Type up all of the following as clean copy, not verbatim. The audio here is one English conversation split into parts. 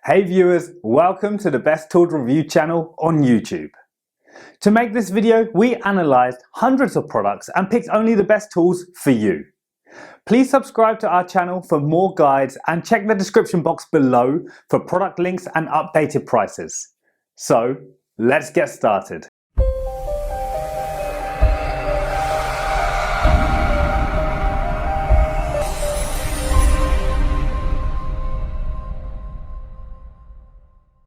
Hey viewers, welcome to the Best Tools Review channel on YouTube. To make this video, we analysed hundreds of products and picked only the best tools for you. Please subscribe to our channel for more guides and check the description box below for product links and updated prices. So, let's get started.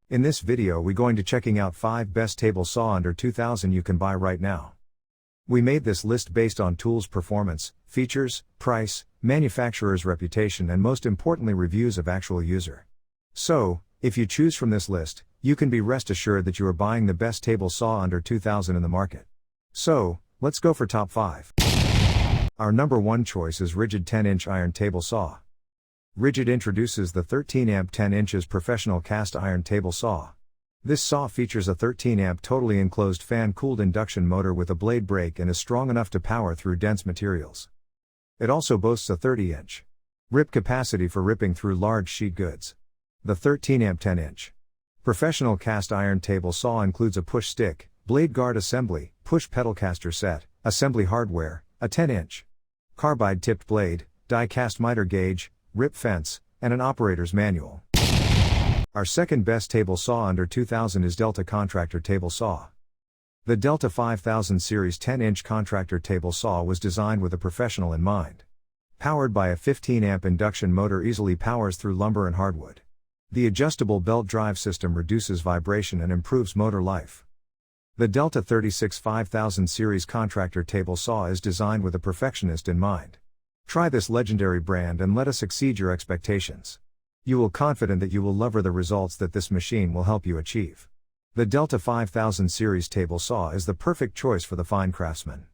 In this video we're going to checking out 5 best table saw under 2000 you can buy right now. We made this list based on tools performance, features, price, manufacturer's reputation and most importantly reviews of actual user. So, if you choose from this list, you can be rest assured that you are buying the best table saw under 2000 in the market. So, let's go for top 5. Our number 1 choice is Ridgid 10-inch iron table saw. Ridgid introduces the 13-amp 10 inches professional cast iron table saw. This saw features a 13-amp totally enclosed fan-cooled induction motor with a blade brake and is strong enough to power through dense materials. It also boasts a 30-inch rip capacity for ripping through large sheet goods. The 13-amp 10-inch professional cast iron table saw includes a push stick, blade guard assembly, push pedal caster set, assembly hardware, a 10-inch carbide tipped blade, die-cast miter gauge, rip fence, and an operator's manual. Our second best table saw under 2000 is Delta Contractor Table Saw. The Delta 5000 series 10-inch Contractor table saw was designed with a professional in mind. Powered by a 15-amp induction motor easily powers through lumber and hardwood. The adjustable belt drive system reduces vibration and improves motor life. The Delta 36 5000 series Contractor table saw is designed with a perfectionist in mind. Try this legendary brand and let us exceed your expectations. You will confident that you will love the results that this machine will help you achieve. The Delta 5000 series table saw is the perfect choice for the fine craftsman.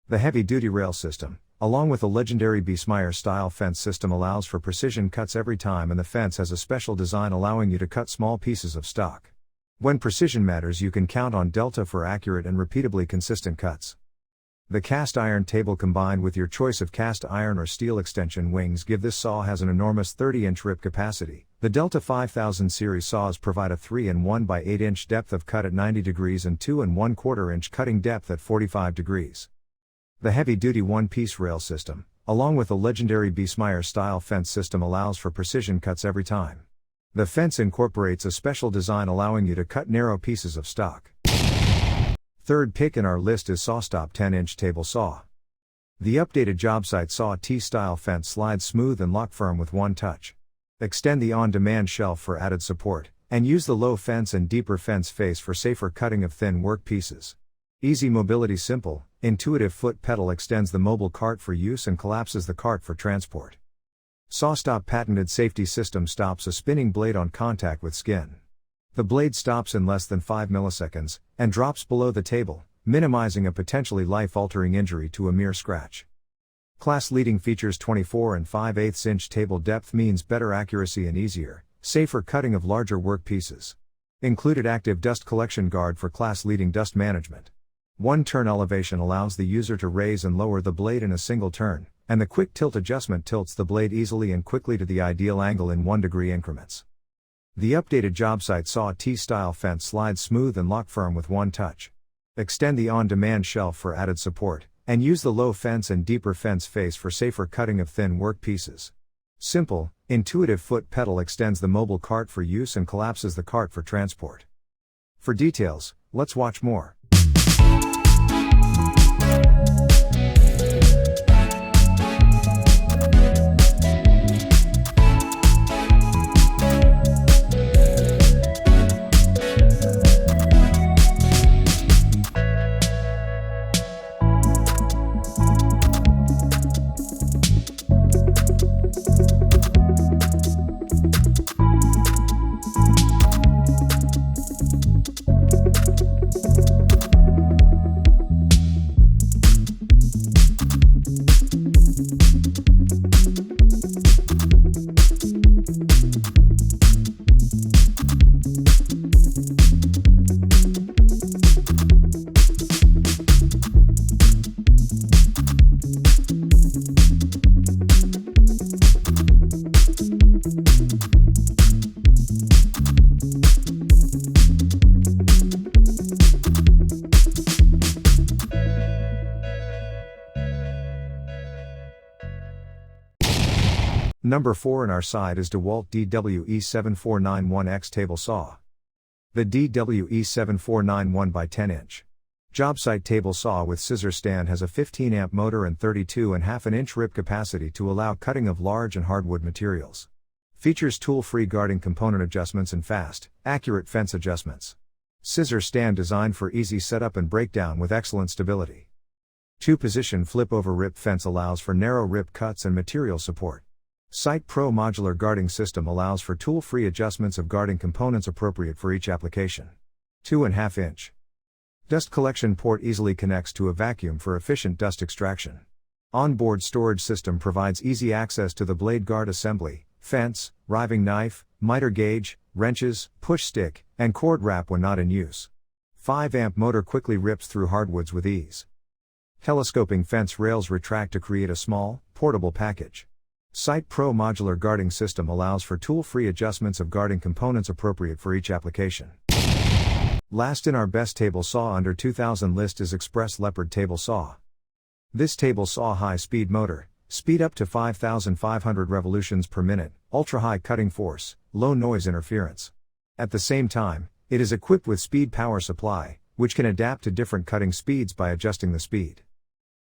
The heavy-duty rail system, along with a legendary Biesmeyer style fence system, allows for precision cuts every time, and the fence has a special design allowing you to cut small pieces of stock. When precision matters, you can count on Delta for accurate and repeatably consistent cuts. The cast iron table combined with your choice of cast iron or steel extension wings give this saw has an enormous 30-inch rip capacity. The Delta 5000 series saws provide a 3-in-1 by 8-inch depth of cut at 90 degrees and 2-1/4-inch cutting depth at 45 degrees. The heavy-duty one-piece rail system, along with a legendary Biesmeyer style fence system, allows for precision cuts every time. The fence incorporates a special design allowing you to cut narrow pieces of stock. Third pick in our list is Sawstop 10-inch table saw. The updated job site saw T-style fence slides smooth and lock firm with one touch. Extend the on-demand shelf for added support, and use the low fence and deeper fence face for safer cutting of thin work pieces. Easy mobility. Simple, intuitive foot pedal extends the mobile cart for use and collapses the cart for transport. Sawstop patented safety system stops a spinning blade on contact with skin. The blade stops in less than 5 milliseconds, and drops below the table, minimizing a potentially life-altering injury to a mere scratch. Class-leading features 24 5/8-inch table depth means better accuracy and easier, safer cutting of larger work pieces. Included active dust collection guard for class-leading dust management. One-turn elevation allows the user to raise and lower the blade in a single turn, and the quick tilt adjustment tilts the blade easily and quickly to the ideal angle in 1-degree increments. The updated job site saw T-style fence slides smooth and lock firm with one touch. Extend the on-demand shelf for added support, and use the low fence and deeper fence face for safer cutting of thin work pieces. Simple, intuitive foot pedal extends the mobile cart for use and collapses the cart for transport. For details, let's watch more. Number 4 in our side is Dewalt DWE 7491X Table Saw. The DWE 7491 by 10 inch job site table saw with scissor stand has a 15 amp motor and 32.5 rip capacity to allow cutting of large and hardwood materials. Features tool-free guarding component adjustments and fast, accurate fence adjustments. Scissor stand designed for easy setup and breakdown with excellent stability. 2-position flip-over rip fence allows for narrow rip cuts and material support. Site Pro modular guarding system allows for tool-free adjustments of guarding components appropriate for each application. 2.5 inch dust collection port easily connects to a vacuum for efficient dust extraction. Onboard storage system provides easy access to the blade guard assembly, fence, riving knife, miter gauge, wrenches, push stick, and cord wrap when not in use. 5 amp motor quickly rips through hardwoods with ease. Telescoping fence rails retract to create a small, portable package. Site Pro modular guarding system allows for tool-free adjustments of guarding components appropriate for each application. Last in our best table saw under 2000 list is ExpressLeopard Table Saw. This table saw high-speed motor, speed up to 5,500 revolutions per minute, ultra-high cutting force, low noise interference. At the same time, it is equipped with speed power supply, which can adapt to different cutting speeds by adjusting the speed.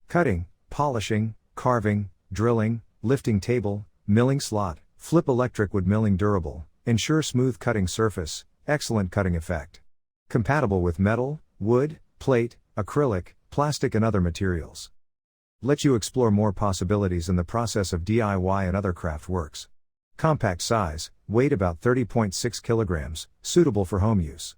Cutting, polishing, carving, drilling, lifting table, milling slot, flip electric wood milling durable, ensure smooth cutting surface, excellent cutting effect. Compatible with metal, wood, plate, acrylic, plastic and other materials. Let you explore more possibilities in the process of DIY and other craft works. Compact size, weight about 30.6 kilograms, suitable for home use.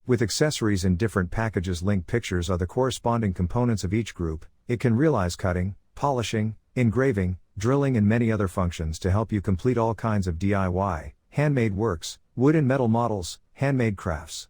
With accessories in different packages. Linked pictures are the corresponding components of each group. It can realize cutting, polishing, engraving, drilling and many other functions to help you complete all kinds of DIY, handmade works, wood and metal models, handmade crafts.